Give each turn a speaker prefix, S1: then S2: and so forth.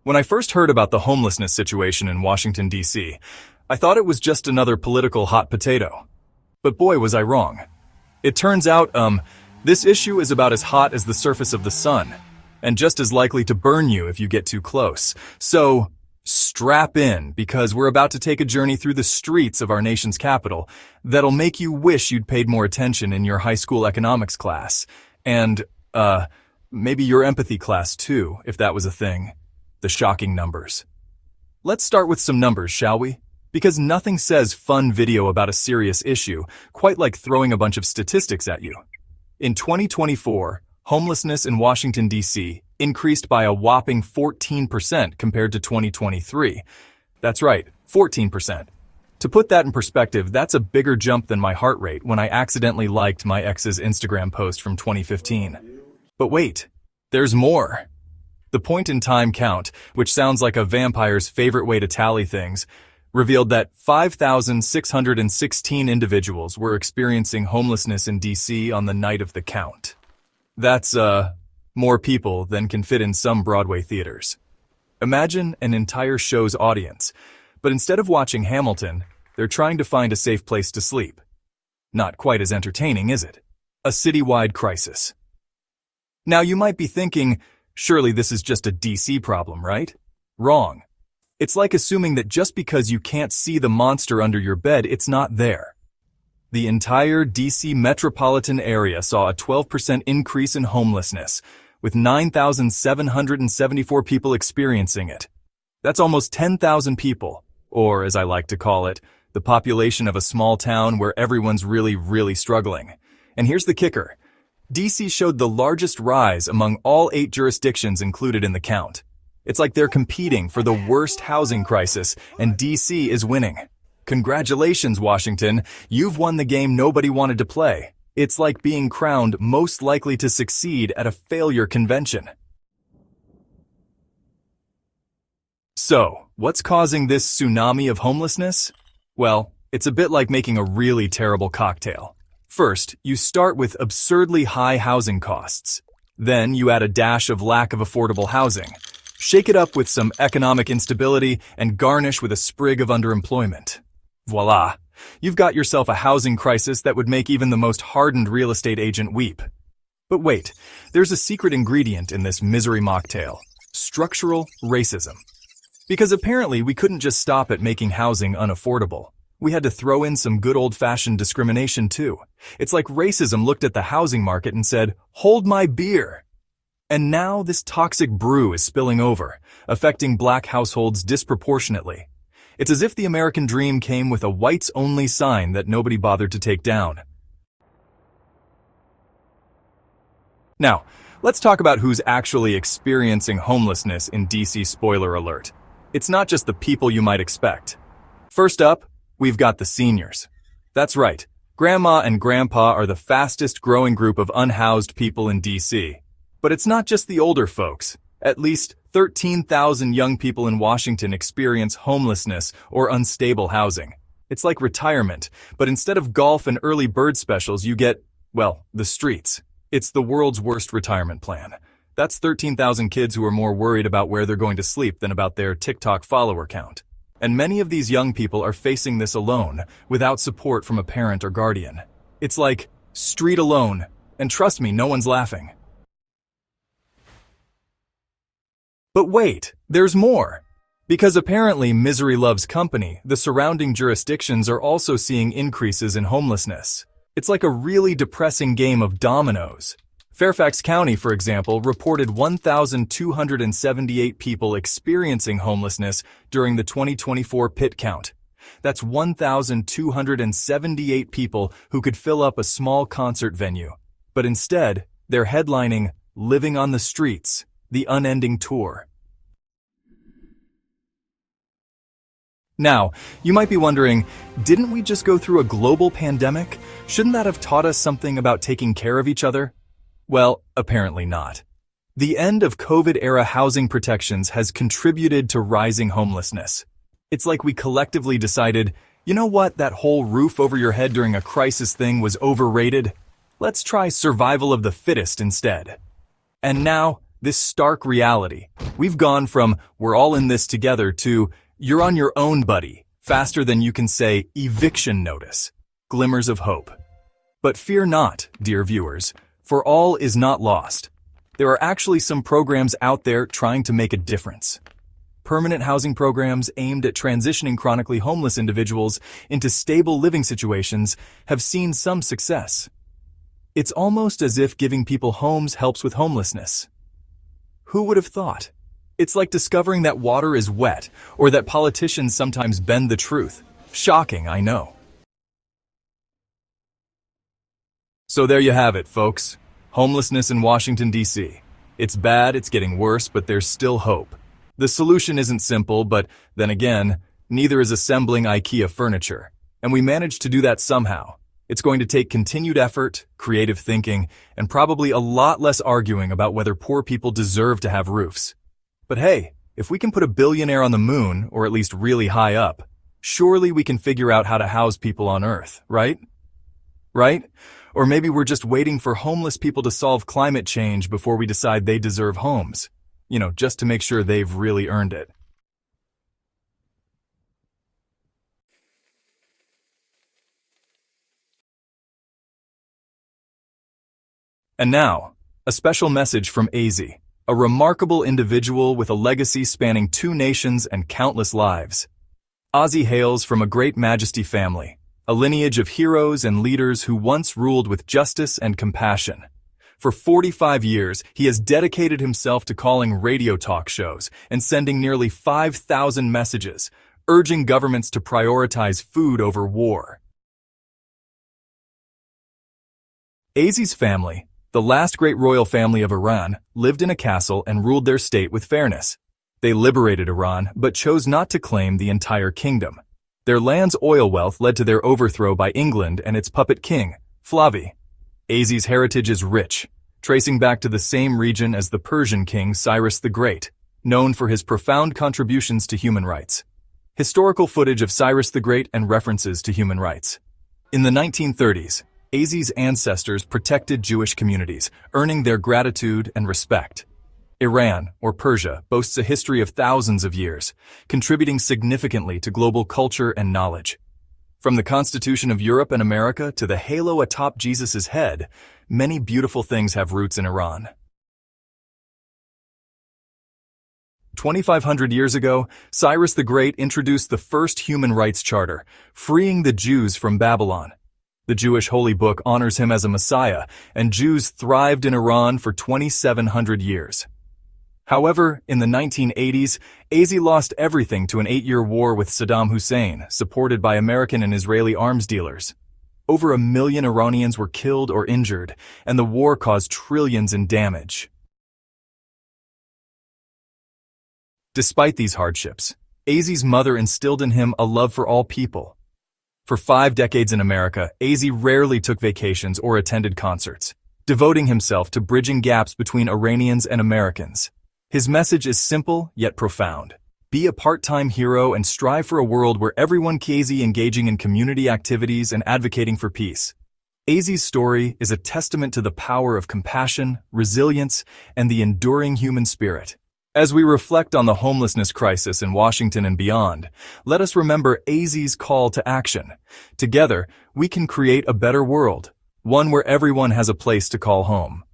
S1: When I first heard about the homelessness situation in Washington, D.C., I thought it was just another political hot potato. But boy, was I wrong. It turns out, this issue is about as hot as the surface of the sun, and just as likely to burn you if you get too close. So, strap in, because we're about to take a journey through the streets of our nation's capital that'll make you wish you'd paid more attention in your high school economics class. And, maybe your empathy class too, if that was a thing. The shocking numbers. Let's start with some numbers, shall we? Because nothing says fun video about a serious issue quite like throwing a bunch of statistics at you. In 2024, homelessness in Washington, D.C. increased by a whopping 14% compared to 2023. That's right, 14%. To put that in perspective, that's a bigger jump than my heart rate when I accidentally liked my ex's Instagram post from 2015. But wait, there's more. The point-in-time count, which sounds like a vampire's favorite way to tally things, revealed that 5,616 individuals were experiencing homelessness in D.C. on the night of the count. That's, more people than can fit in some Broadway theaters. Imagine an entire show's audience, but instead of watching Hamilton, they're trying to find a safe place to sleep. Not quite as entertaining, is it? A citywide crisis. Now you might be thinking, surely this is just a DC problem, right? Wrong. It's like assuming that just because you can't see the monster under your bed, it's not there. The entire DC metropolitan area saw a 12% increase in homelessness, with 9,774 people experiencing it. That's almost 10,000 people, or as I like to call it, the population of a small town where everyone's really struggling. And here's the kicker. DC showed the largest rise among all 8 jurisdictions included in the count. It's like they're competing for the worst housing crisis, and DC is winning. Congratulations, Washington. You've won the game nobody wanted to play. It's like being crowned most likely to succeed at a failure convention. So, what's causing this tsunami of homelessness? Well, it's a bit like making a really terrible cocktail. First, you start with absurdly high housing costs. Then you add a dash of lack of affordable housing. Shake it up with some economic instability and garnish with a sprig of underemployment. Voila! You've got yourself a housing crisis that would make even the most hardened real estate agent weep. But wait, there's a secret ingredient in this misery mocktail: structural racism. Because apparently we couldn't just stop at making housing unaffordable. We had to throw in some good old-fashioned discrimination too. It's like racism looked at the housing market and said, "Hold my beer." And now this toxic brew is spilling over, affecting black households disproportionately. It's as if the American dream came with a whites-only sign that nobody bothered to take down. Now, let's talk about who's actually experiencing homelessness in DC. Spoiler alert. It's not just the people you might expect. First up, we've got the seniors. That's right. Grandma and Grandpa are the fastest growing group of unhoused people in DC. But it's not just the older folks. At least 13,000 young people in Washington experience homelessness or unstable housing. It's like retirement, but instead of golf and early bird specials, you get, well, the streets. It's the world's worst retirement plan. That's 13,000 kids who are more worried about where they're going to sleep than about their TikTok follower count. And many of these young people are facing this alone, without support from a parent or guardian. It's like street alone, and trust me, no one's laughing. But wait, there's more. Because apparently misery loves company, the surrounding jurisdictions are also seeing increases in homelessness. It's like a really depressing game of dominoes. Fairfax County, for example, reported 1,278 people experiencing homelessness during the 2024 pit count. That's 1,278 people who could fill up a small concert venue. But instead, they're headlining Living on the Streets, the unending tour. Now, you might be wondering, didn't we just go through a global pandemic? Shouldn't that have taught us something about taking care of each other? Well, apparently not. The end of COVID-era housing protections has contributed to rising homelessness. It's like we collectively decided, you know what, that whole roof over your head during a crisis thing was overrated? Let's try survival of the fittest instead. And now, this stark reality. We've gone from "we're all in this together" to "you're on your own, buddy," faster than you can say eviction notice. Glimmers of hope. But fear not, dear viewers, for all is not lost. There are actually some programs out there trying to make a difference. Permanent housing programs aimed at transitioning chronically homeless individuals into stable living situations have seen some success. It's almost as if giving people homes helps with homelessness. Who would have thought? It's like discovering that water is wet, or that politicians sometimes bend the truth. Shocking, I know. So there you have it, folks. Homelessness in Washington, D.C. It's bad, it's getting worse, but there's still hope. The solution isn't simple, but then again, neither is assembling IKEA furniture. And we managed to do that somehow. It's going to take continued effort, creative thinking, and probably a lot less arguing about whether poor people deserve to have roofs. But hey, if we can put a billionaire on the moon, or at least really high up, surely we can figure out how to house people on Earth, right? Right? Or maybe we're just waiting for homeless people to solve climate change before we decide they deserve homes. Just to make sure they've really earned it. And now, a special message from AZ, a remarkable individual with a legacy spanning 2 nations and countless lives. Ozzy hails from a great majesty family, a lineage of heroes and leaders who once ruled with justice and compassion. For 45 years, he has dedicated himself to calling radio talk shows and sending nearly 5,000 messages, urging governments to prioritize food over war. AZ's family, the last great royal family of Iran, lived in a castle and ruled their state with fairness. They liberated Iran, but chose not to claim the entire kingdom. Their land's oil wealth led to their overthrow by England and its puppet king, Flavi. AZ's heritage is rich, tracing back to the same region as the Persian king Cyrus the Great, known for his profound contributions to human rights. Historical footage of Cyrus the Great and references to human rights. In the 1930s, AZ's ancestors protected Jewish communities, earning their gratitude and respect. Iran, or Persia, boasts a history of thousands of years, contributing significantly to global culture and knowledge. From the Constitution of Europe and America to the halo atop Jesus' head, many beautiful things have roots in Iran. 2,500 years ago, Cyrus the Great introduced the first human rights charter, freeing the Jews from Babylon. The Jewish holy book honors him as a Messiah, and Jews thrived in Iran for 2,700 years. However, in the 1980s, AZ lost everything to an 8-year war with Saddam Hussein, supported by American and Israeli arms dealers. Over 1 million Iranians were killed or injured, and the war caused trillions in damage. Despite these hardships, AZ's mother instilled in him a love for all people. For 5 decades in America, AZ rarely took vacations or attended concerts, devoting himself to bridging gaps between Iranians and Americans. His message is simple yet profound. Be a part-time hero and strive for a world where everyone is engaging in community activities and advocating for peace. AZ's story is a testament to the power of compassion, resilience, and the enduring human spirit. As we reflect on the homelessness crisis in Washington and beyond, let us remember AZ's call to action. Together, we can create a better world, one where everyone has a place to call home.